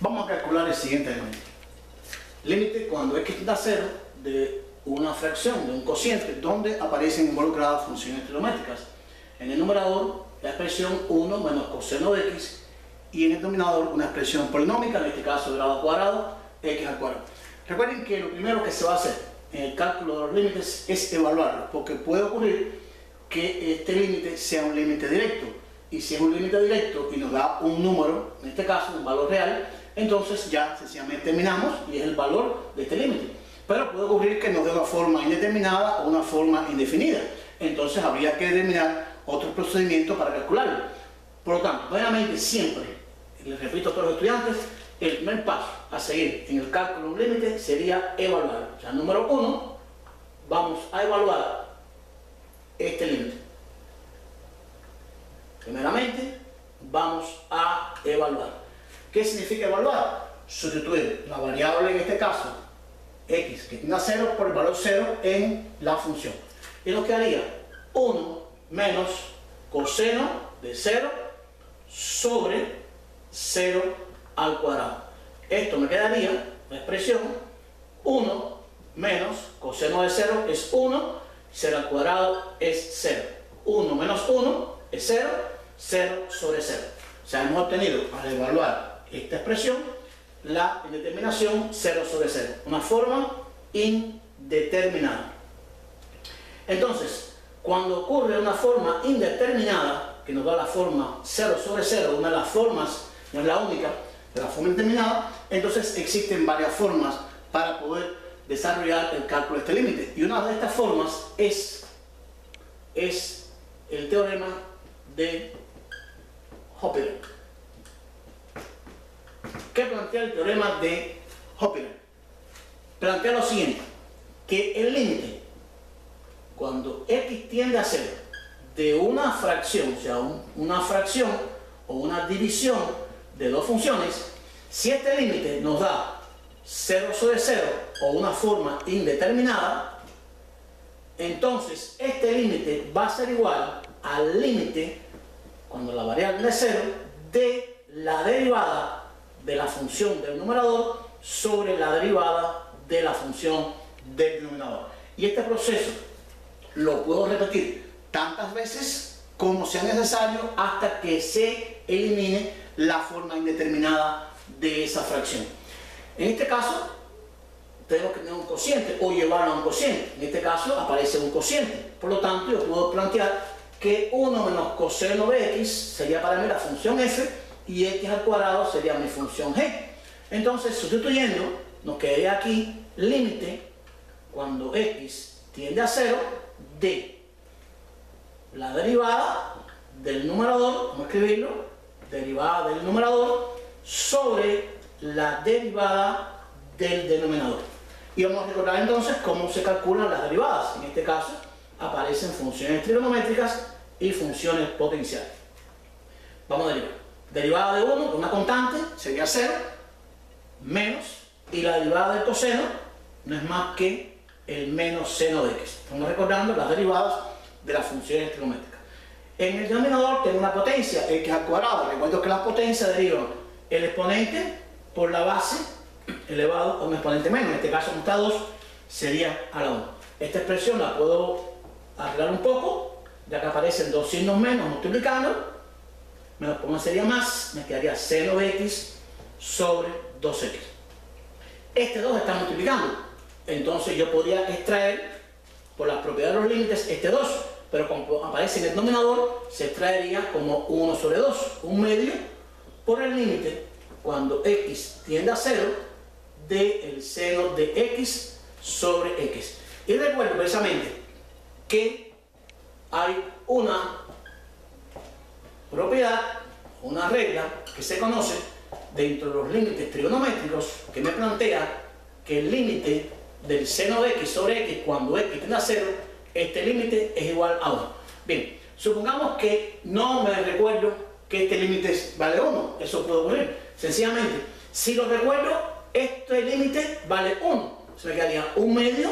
Vamos a calcular el siguiente elemento. Límite cuando x tiende a 0 de una fracción, de un cociente, donde aparecen involucradas funciones trigonométricas. En el numerador, la expresión 1 menos coseno de x, y en el denominador una expresión polinómica, en este caso grado cuadrado, x al cuadrado. Recuerden que lo primero que se va a hacer en el cálculo de los límites es evaluarlo, porque puede ocurrir que este límite sea un límite directo, y si es un límite directo y nos da un número, en este caso un valor real, entonces ya sencillamente terminamos y es el valor de este límite. Pero puede ocurrir que nos dé una forma indeterminada o una forma indefinida, entonces habría que determinar otro procedimiento para calcularlo. Por lo tanto, nuevamente siempre, les repito a todos los estudiantes, el primer paso a seguir en el cálculo de un límite sería evaluar. O sea, número 1, vamos a evaluar este límite. Primeramente, vamos a evaluar. ¿Qué significa evaluar? Sustituir la variable, en este caso, x, que tiende a 0, por el valor 0 en la función. Y nos quedaría 1 menos coseno de 0 sobre 0 al cuadrado. Esto me quedaría la expresión 1 menos coseno de 0 es 1, 0 al cuadrado es 0. 1 menos 1 es 0, 0 sobre 0. O sea, hemos obtenido, al evaluar esta expresión, la indeterminación 0 sobre 0, una forma indeterminada. Entonces, cuando ocurre una forma indeterminada, que nos da la forma 0 sobre 0, una de las formas, no es la única, de la forma indeterminada, entonces existen varias formas para poder desarrollar el cálculo de este límite. Y una de estas formas es el teorema de Hoppeler. ¿Qué plantea el teorema de Hoppeler? Plantea lo siguiente, que el límite, cuando x tiende a 0 de una fracción, o sea, una fracción o una división de dos funciones, si este límite nos da 0 sobre 0 o una forma indeterminada, entonces este límite va a ser igual al límite, cuando la variable es 0, de la derivada de la función del numerador sobre la derivada de la función del denominador. Y este proceso lo puedo repetir tantas veces como sea necesario hasta que se elimine la forma indeterminada de esa fracción. En este caso tenemos que tener un cociente o llevarlo a un cociente. En este caso aparece un cociente. Por lo tanto, yo puedo plantear que 1 menos coseno de x sería para mí la función f y x al cuadrado sería mi función g. Entonces, sustituyendo, nos quedaría aquí límite cuando x tiende a 0 de la derivada del numerador, vamos a escribirlo, derivada del numerador sobre la derivada del denominador. Y vamos a recordar entonces cómo se calculan las derivadas. En este caso aparecen funciones trigonométricas y funciones potenciales. Vamos a derivar. Derivada de 1, de una constante, sería 0, menos, y la derivada del coseno no es más que el menos seno de x. Estamos recordando las derivadas de las funciones trigonométricas. En el denominador tengo una potencia, x al cuadrado. Recuerdo que las potencias derivan el exponente por la base elevado a un exponente menos. En este caso, como está 2, sería a la 1. Esta expresión la puedo arreglar un poco, ya que aparecen dos signos menos multiplicando. Menos por 1 sería más, me quedaría seno de x sobre 2x. Este 2 está multiplicando, entonces yo podría extraer por las propiedades de los límites este 2, pero como aparece en el denominador, se extraería como 1 sobre 2, un medio por el límite cuando x tiende a 0 del seno de x sobre x. Y recuerdo precisamente que hay una propiedad, una regla que se conoce dentro de los límites trigonométricos que me plantea que el límite del seno de x sobre x cuando x tiende a 0, este límite es igual a 1. Bien, supongamos que no me recuerdo que este límite vale 1, eso puede ocurrir. Sencillamente, si lo recuerdo, este límite vale 1, se me quedaría un medio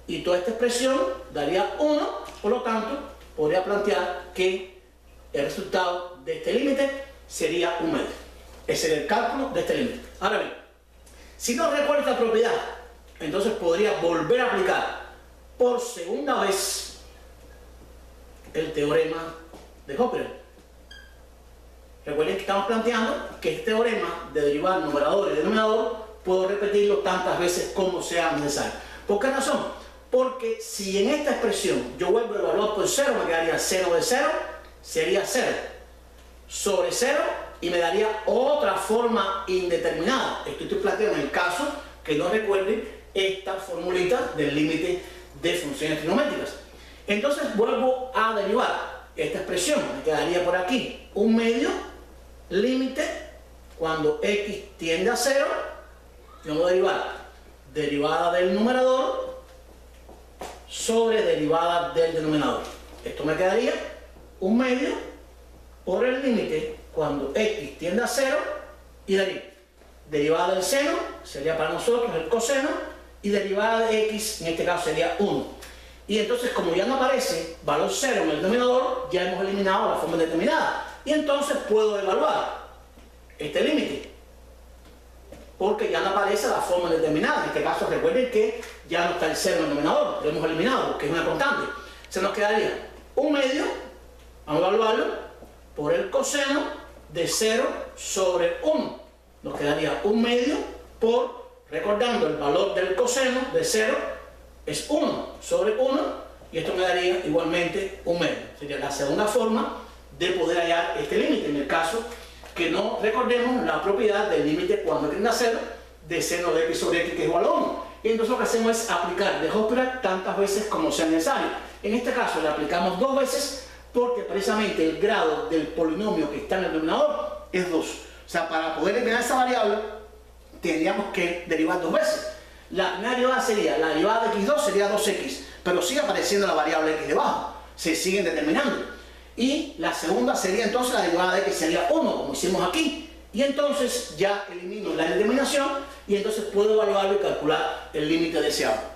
y toda esta expresión daría 1, por lo tanto, podría plantear que el resultado de este límite sería un medio. Ese es el cálculo de este límite. Ahora bien, si no recuerdo esta propiedad, entonces podría volver a aplicar por segunda vez el teorema de Hopper. Recuerden que estamos planteando que este teorema de derivar numerador y denominador puedo repetirlo tantas veces como sea necesario. ¿Por qué razón? Porque si en esta expresión yo vuelvo a evaluar por 0, me quedaría 0 de 0, sería 0 sobre 0 y me daría otra forma indeterminada. Esto estoy planteando en el caso que no recuerden esta formulita del límite de funciones trigonométricas. Entonces vuelvo a derivar esta expresión, me quedaría por aquí un medio límite cuando x tiende a 0, vamos a derivar derivada del numerador sobre derivada del denominador. Esto me quedaría un medio por el límite cuando x tiende a 0 y de ahí derivada del seno sería para nosotros el coseno y derivada de x en este caso sería 1. Y entonces como ya no aparece valor 0 en el denominador, ya hemos eliminado la forma determinada. Y entonces puedo evaluar este límite, porque ya no aparece la forma determinada. En este caso recuerden que ya no está el 0 en el denominador, lo hemos eliminado porque es una constante. Se nos quedaría un medio, vamos a evaluarlo, por el coseno de 0 sobre 1. Nos quedaría un medio por, recordando el valor del coseno de 0 es 1 sobre 1, y esto me daría igualmente un medio. Sería la segunda forma de poder hallar este límite, en el caso que no recordemos la propiedad del límite cuando tiende a 0 de seno de x sobre x que es igual a 1. Y entonces lo que hacemos es aplicar de Hopper tantas veces como sea necesario. En este caso le aplicamos 2 veces porque precisamente el grado del polinomio que está en el denominador es 2. O sea, para poder eliminar esa variable tendríamos que derivar 2 veces. La primera derivada sería, la derivada de x2 sería 2x, pero sigue apareciendo la variable x debajo, se siguen determinando. Y la segunda sería entonces la derivada de x sería 1, como hicimos aquí. Y entonces ya elimino la determinación y entonces puedo evaluarlo y calcular el límite deseado.